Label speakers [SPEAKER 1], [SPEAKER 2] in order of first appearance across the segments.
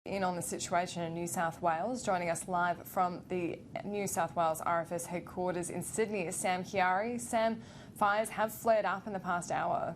[SPEAKER 1] in on the situation in New South Wales. Joining us live from the New South Wales RFS headquarters in Sydney is Sam Chiari. Sam, fires have flared up in the past hour.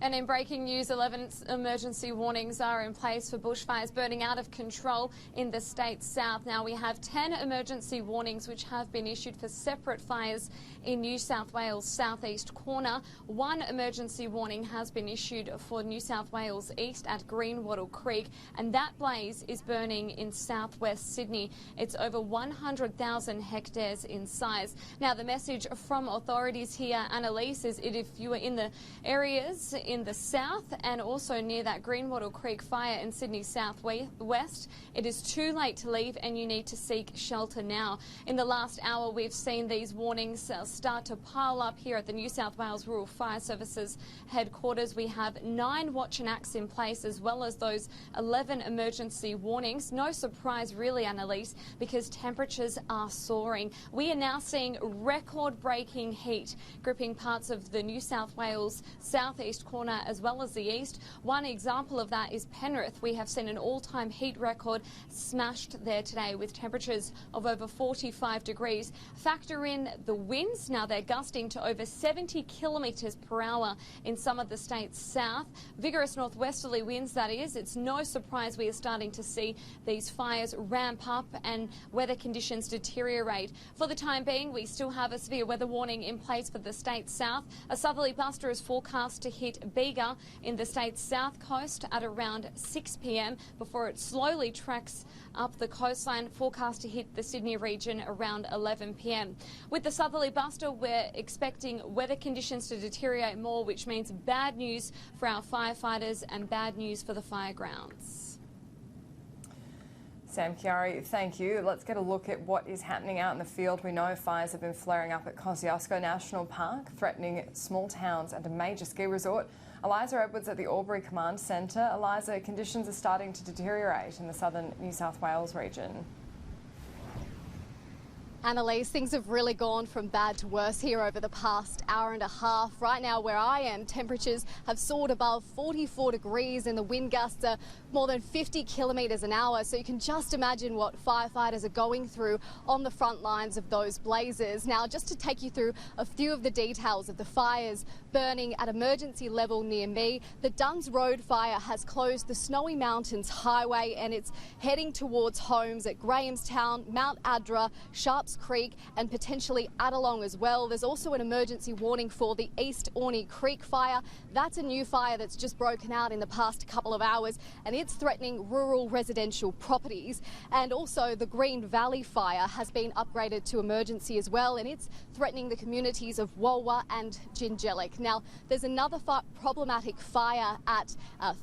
[SPEAKER 2] And in breaking news, 11 emergency warnings are in place for bushfires burning out of control in the state's south. Now we have 10 emergency warnings which have been issued for separate fires in New South Wales southeast corner. One emergency warning has been issued for New South Wales east at Greenwattle Creek, and that blaze is burning in southwest Sydney. It's over 100,000 hectares in size. Now the message from authorities here, Annalise, is if you are in the areas in the south and also near that Greenwattle Creek fire in Sydney southwest, it is too late to leave and you need to seek shelter now. In the last hour, we've seen these warnings start to pile up here at the New South Wales Rural Fire Services headquarters. We have 9 watch and acts in place, as well as those 11 emergency warnings. No surprise really, Annalise, because temperatures are soaring. We are now seeing record-breaking heat gripping parts of the New South Wales southeast corner as well as the east. One example of that is Penrith. We have seen an all-time heat record smashed there today with temperatures of over 45 degrees. Factor in the winds. Now they're gusting to over 70 kilometres per hour in some of the state's south. Vigorous northwesterly winds, that is. It's no surprise we are starting to see these fires ramp up and weather conditions deteriorate. For the time being, we still have a severe weather warning in place for the state's south. A southerly buster is forecast to hit Bega in the state's south coast at around 6 p.m. before it slowly tracks up the coastline, forecast to hit the Sydney region around 11 p.m. With the southerly buster, we're expecting weather conditions to deteriorate more, which means bad news for our firefighters and bad news for the fire grounds.
[SPEAKER 1] Sam Chiari, thank you. Let's get a look at what is happening out in the field. We know fires have been flaring up at Kosciuszko National Park, threatening small towns and a major ski resort. Eliza Edwards at the Albury Command Centre. Eliza, conditions are starting to deteriorate in the southern New South Wales region.
[SPEAKER 3] Annalise, things have really gone from bad to worse here over the past hour and a half. Right now where I am, temperatures have soared above 44 degrees and the wind gusts are more than 50 kilometres an hour. So you can just imagine what firefighters are going through on the front lines of those blazes. Now, just to take you through a few of the details of the fires burning at emergency level near me, the Duns Road fire has closed the Snowy Mountains Highway and it's heading towards homes at Grahamstown, Mount Adra, Sharps Creek and potentially Adelong as well. There's also an emergency warning for the East Orney Creek fire. That's a new fire that's just broken out in the past couple of hours and it's threatening rural residential properties. And also the Green Valley fire has been upgraded to emergency as well and it's threatening the communities of Walwa and Jingellic. Now there's another problematic fire at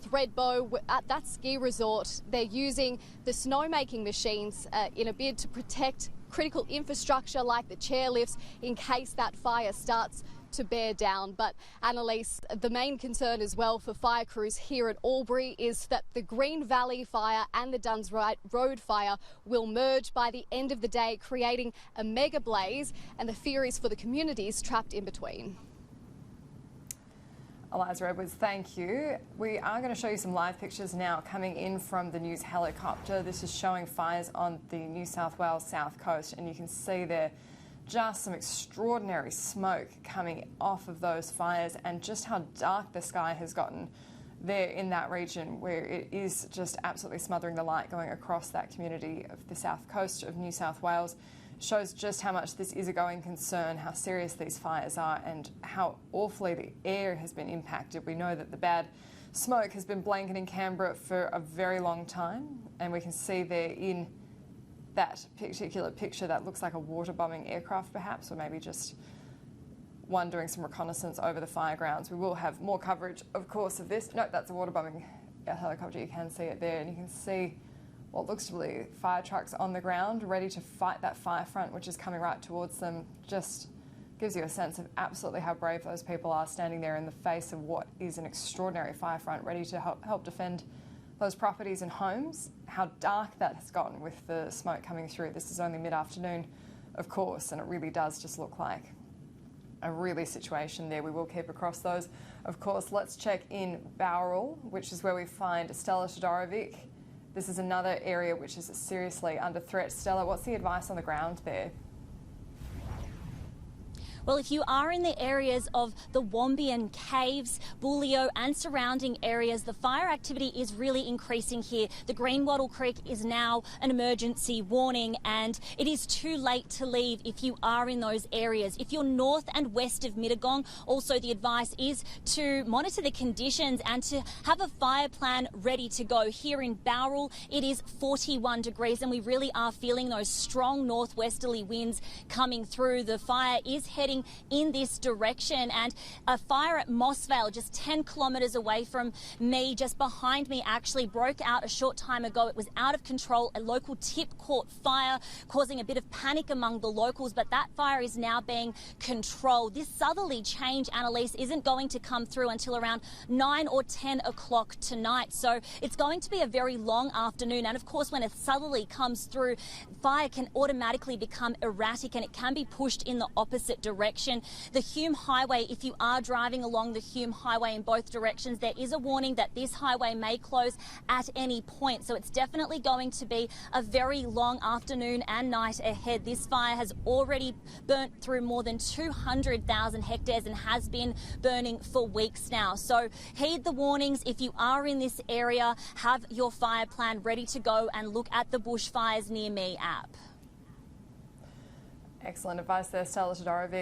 [SPEAKER 3] Thredbo at that ski resort. They're using the snowmaking machines in a bid to protect critical infrastructure like the chairlifts in case that fire starts to bear down. But Annalise, the main concern as well for fire crews here at Albury is that the Green Valley fire and the Duns Road fire will merge by the end of the day, creating a mega blaze, and the fear is for the communities trapped in between.
[SPEAKER 1] Eliza Edwards, thank you. We are going to show you some live pictures now coming in from the news helicopter. This is showing fires on the New South Wales south coast, and you can see there just some extraordinary smoke coming off of those fires and just how dark the sky has gotten there in that region, where it is just absolutely smothering the light going across that community of the south coast of New South Wales. Shows just how much this is a going concern, how serious these fires are and how awfully the air has been impacted. We know that the bad smoke has been blanketing Canberra for a very long time, and we can see there in that particular picture that looks like a water bombing aircraft perhaps, or maybe just one doing some reconnaissance over the fire grounds. We will have more coverage, of course, of this. No, that's a water bombing helicopter. You can see it there, and you can see what looks to be fire trucks on the ground ready to fight that fire front which is coming right towards them. Just gives you a sense of absolutely how brave those people are standing there in the face of what is an extraordinary fire front ready to help defend those properties and homes. How dark that has gotten with the smoke coming through. This is only mid-afternoon, of course, and it really does just look like a really situation there. We will keep across those. Of course, let's check in Bowral, which is where we find Stella Todorovic. This is another area which is seriously under threat. Stella, what's the advice on the ground there?
[SPEAKER 4] Well, if you are in the areas of the Wombian Caves, Bulio and surrounding areas, the fire activity is really increasing here. The Greenwaddle Creek is now an emergency warning, and it is too late to leave if you are in those areas. If you're north and west of Mittagong, also the advice is to monitor the conditions and to have a fire plan ready to go. Here in Bowral, it is 41 degrees, and we really are feeling those strong northwesterly winds coming through. The fire is heading in this direction, and a fire at Mossvale, just 10 kilometres away from me, just behind me, actually broke out a short time ago. It was out of control, a local tip caught fire, causing a bit of panic among the locals, but that fire is now being controlled. This southerly change, Annalise, isn't going to come through until around 9 or 10 o'clock tonight, so it's going to be a very long afternoon. And of course, when a southerly comes through, fire can automatically become erratic and it can be pushed in the opposite direction. The Hume Highway, if you are driving along the Hume Highway in both directions, there is a warning that this highway may close at any point. So it's definitely going to be a very long afternoon and night ahead. This fire has already burnt through more than 200,000 hectares and has been burning for weeks now. So heed the warnings. If you are in this area, have your fire plan ready to go and look at the Bushfires Near Me app.
[SPEAKER 1] Excellent advice there, Stella Todorovic.